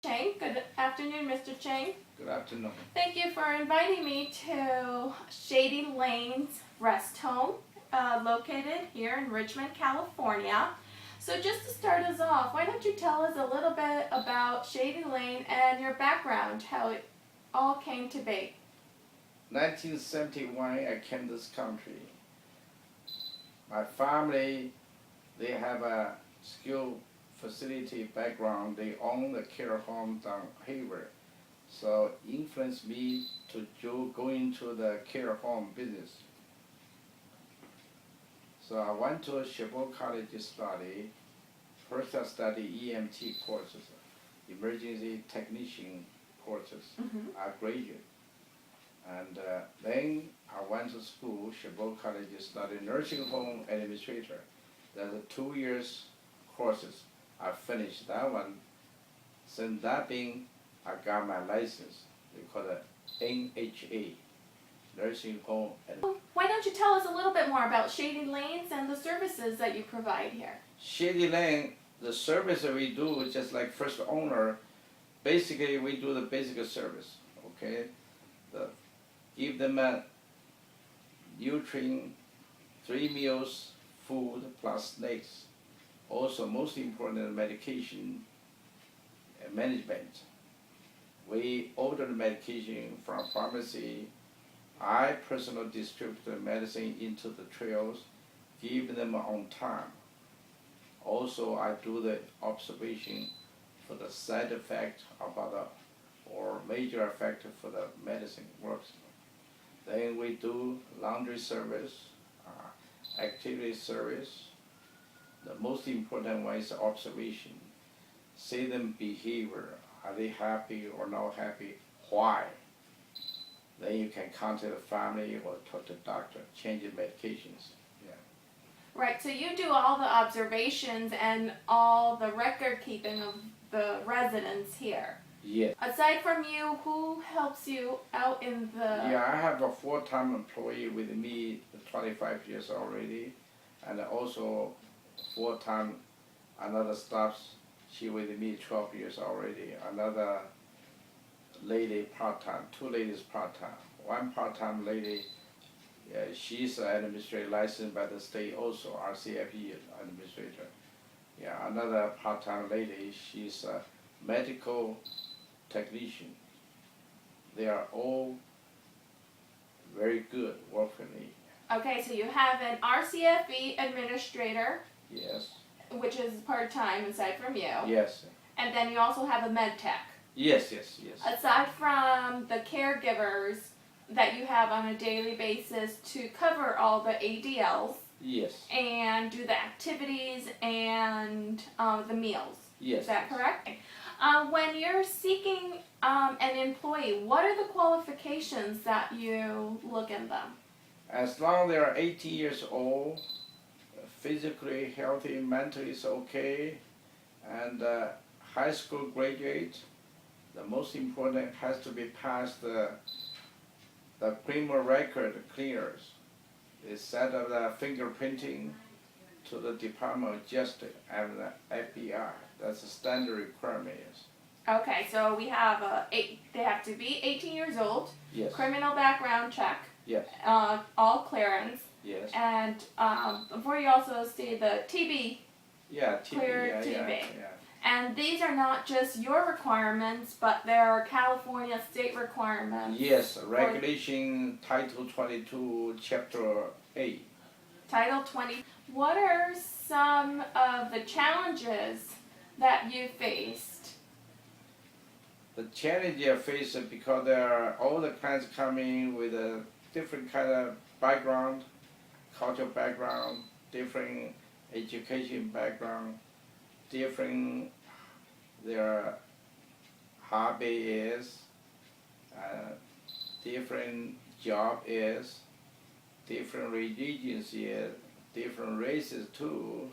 Chang. Good afternoon, Mr. Chang. Good afternoon. Thank you for inviting me to Shady Lane's Rest Home, located here in Richmond, California. So just to start us off, why don't you tell us a little bit about Shady Lane and your background, how it all came to be? 1971, I came to this country. My family, they have a skill facility background. They own the care home down Hayward. So influenced me to go into the care home business. So I went to Chabot College to study. First I studied EMT courses, emergency technician courses. I graduated. And then I went to school, Chabot College, to study nursing home administrator. That's a 2 years courses. I finished that one. Since that being, I got my license. They call it NHA, nursing home. Why don't you tell us a little bit more about Shady Lanes and the services that you provide here? Shady Lane, the service that we do is just like first owner. Basically, we do the basic service, okay? Give them a nutrient, 3 meals, food plus snacks. Also, most important, medication management. We order the medication from pharmacy. I personally distribute the medicine into the trails, give them on time. Also, I do the observation for the side effect about or major effect for the medicine works. Then we do laundry service, activity service. The most important one is observation. See them behavior. Are they happy or not happy? Why? Then you can contact the family or talk to the doctor, change the medications. Yeah. Right, so you do all the observations and all the record keeping of the residents here. Yes. Aside from you, who helps you out in the... Yeah, I have a full-time employee with me 25 years already, and also full-time another staff, she with me 12 years already. Another lady part-time, 2 ladies part-time. One part-time lady, she's an administrator licensed by the state also, RCFE administrator. Yeah, another part-time lady, she's a medical technician. They are all very good work for me. Okay, so you have an RCFE administrator. Yes. Which is part-time aside from you. Yes. And then you also have a med tech. Yes. Aside from the caregivers that you have on a daily basis to cover all the ADLs. Yes. And do the activities and the meals. Yes. Is that correct? When you're seeking an employee, what are the qualifications that you look in them? As long as they are 18 years old, physically healthy, mentally is okay, and high school graduate, the most important has to be past the criminal record clearers. They set up the fingerprinting to the Department of Justice and the FBI. That's the standard requirement. Okay, so we have they have to be 18 years old. Yes. Criminal background check. Yes. All clearance. Yes. And before you also see the TB. Yeah, TB. Cleared TB. Yeah. And these are not just your requirements, but they're California state requirements. Yes, Regulation Title 22, Chapter 8. Title 20. What are some of the challenges that you faced? The challenge I face is because there are all the clients coming with a different kind of background, cultural background, different education background, different their hobby is, different job is, different religions is, different races too,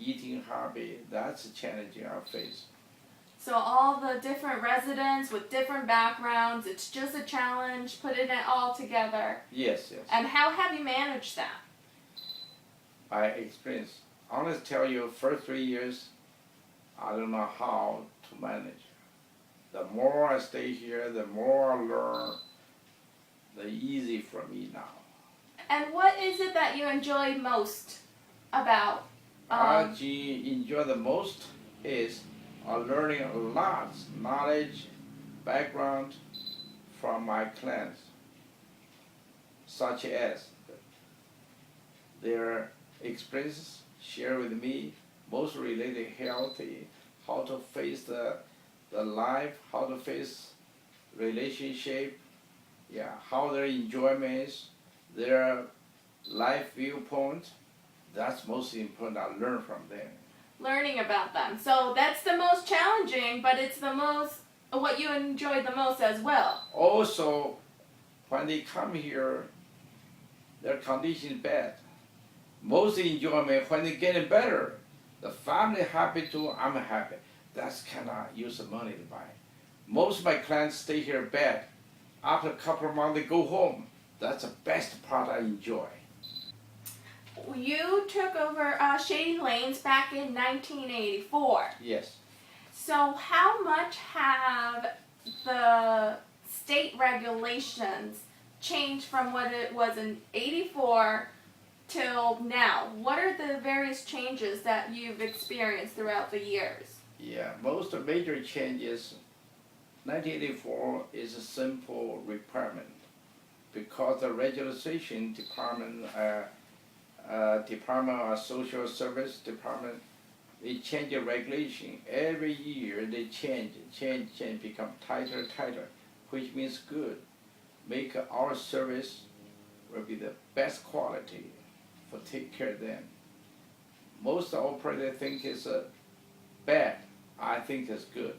eating hobby. That's a challenge I face. So all the different residents with different backgrounds, it's just a challenge, putting it all together. Yes. And how have you managed that? By experience. Honestly tell you, first 3 years, I don't know how to manage. The more I stay here, the more I learn, the easy for me now. And what is it that you enjoy most about? I enjoy the most is learning a lot knowledge, background from my clients, such as their experiences shared with me, most related healthy, how to face the life, how to face relationship, yeah, how their enjoyments, their life viewpoint. That's most important. I learn from them. Learning about them. So that's the most challenging, but it's the most what you enjoy the most as well. Also, when they come here, their condition is bad. Most enjoyment when they getting better. The family happy too, I'm happy. That's cannot use the money to buy. Most of my clients stay here bad. After a couple of months, they go home. That's the best part I enjoy. You took over Shady Lanes back in 1984. Yes. So how much have the state regulations changed from what it was in 84 till now? What are the various changes that you've experienced throughout the years? Yeah, most of major changes, 1984 is a simple requirement because the registration department, Department of Social Service Department, they change the regulation. Every year they change, become tighter, which means good. Make our service will be the best quality for take care of them. Most operators think it's bad. I think it's good.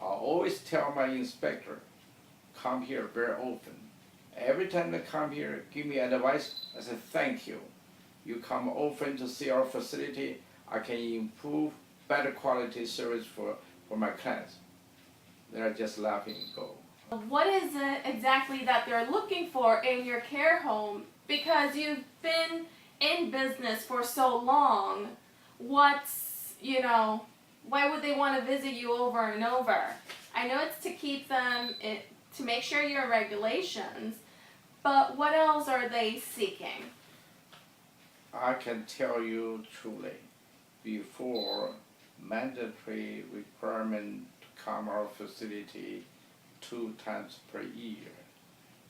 I always tell my inspector, come here very often. Every time they come here, give me advice, I say thank you. You come often to see our facility, I can improve better quality service for my clients. They're just laughing and go. What is it exactly that they're looking for in your care home? Because you've been in business for so long, why would they want to visit you over and over? I know it's to keep them, to make sure you're in regulations, but what else are they seeking? I can tell you truly, before mandatory requirement to come our facility 2 times per year.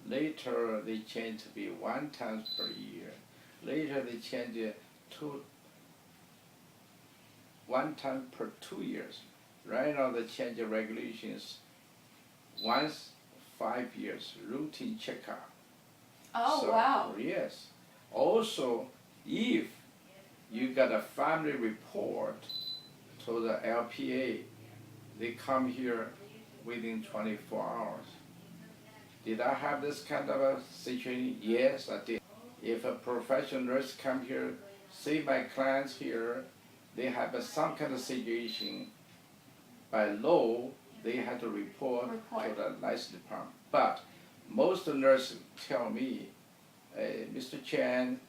Later they changed to be 1 time per year. Later they changed it to 1 time per 2 years. Right now they change the regulations once 5 years, routine checkup. Oh, So, wow. Yes. Also, if you got a family report to the LPA, they come here within 24 hours. Did I have this kind of a situation? Yes, I did. If a professional nurse come here, see my clients here, they have some kind of situation, by law, they have to report to the license department. But most nurses tell me, hey, Mr. Chen,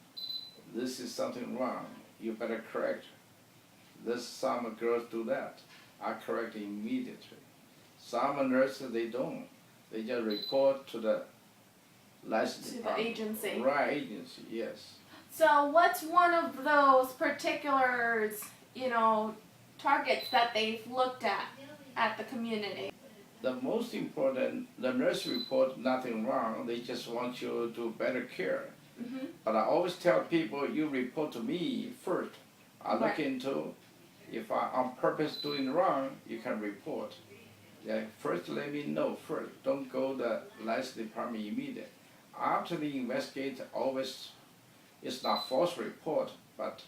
this is something wrong. You better correct. Some girls do that. I correct immediately. Some nurses, they don't. They just report to the license department. To the agency. Right, agency, yes. So what's one of those particular, targets that they've looked at the community? The most important, the nurse report nothing wrong. They just want you to do better care. Mm-hmm. But I always tell people, you report to me first. I look Right. into, if I on purpose doing wrong, you can report. Yeah, first let me know first. Don't go the license department immediate. After they investigate, always, it's not false report, but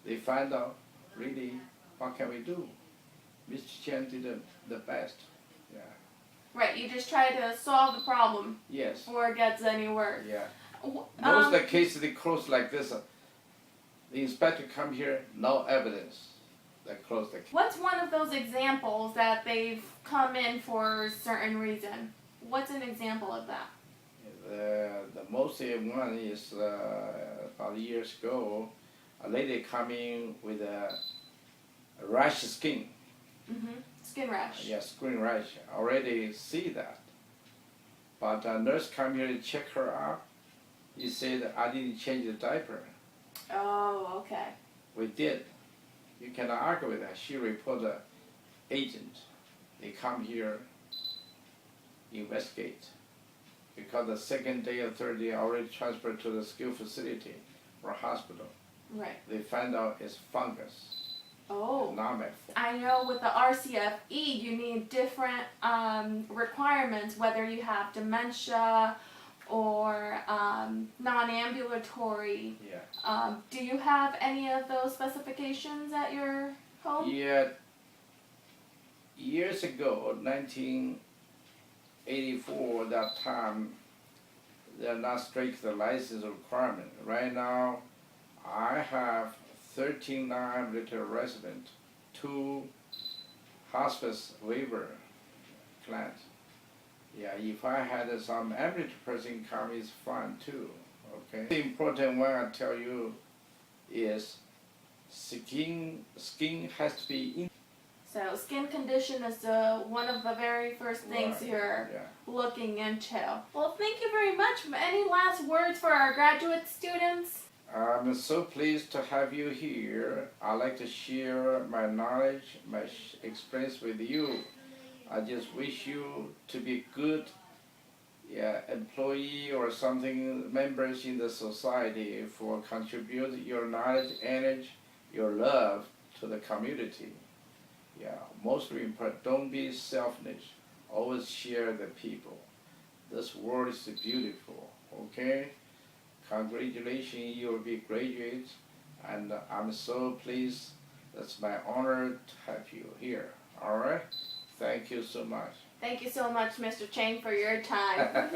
they find out really what can we do. Mr. Chen did the best. Yeah. Right, you just try to solve the problem Yes. before it gets any worse. Yeah. Most of the cases they close like this. The inspector come here, no evidence. They close the case. What's one of those examples that they've come in for a certain reason? What's an example of that? The most one is about years ago, a lady coming with a rash skin. Mm-hmm. Skin rash. Yes, skin rash. Already see that. But a nurse come here to check her out. He said, I didn't change the diaper. Oh, okay. We did. You cannot argue with that. She reported agent. They come here, investigate. Because the second day or third day already transferred to the skill facility or hospital. Right. They find out it's fungus. Oh. Not my fault. I know with the RCFE you need different requirements, whether you have dementia or non-ambulatory. Yeah. Do you have any of those specifications at your home? Yeah. Years ago, 1984, that time, they're not strict the license requirement. Right now, I have 13 non-ambulatory residents, 2 hospice waiver clients. Yeah, if I had some ambulatory person come, it's fine too. Okay. The important one I tell you is skin has to be in. So skin condition is one of the very first things Right. you're Yeah. looking into. Well, thank you very much. Any last words for our graduate students? I'm so pleased to have you here. I'd like to share my knowledge, my experience with you. I just wish you to be good employee or something, members in the society for contribute your knowledge, energy, your love to the community. Yeah, mostly important, don't be selfish. Always share the people. This world is beautiful, okay? Congratulations, you will be graduates, and I'm so pleased. That's my honor to have you here. All right? Thank you so much. Thank you so much, Mr. Chang, for your time.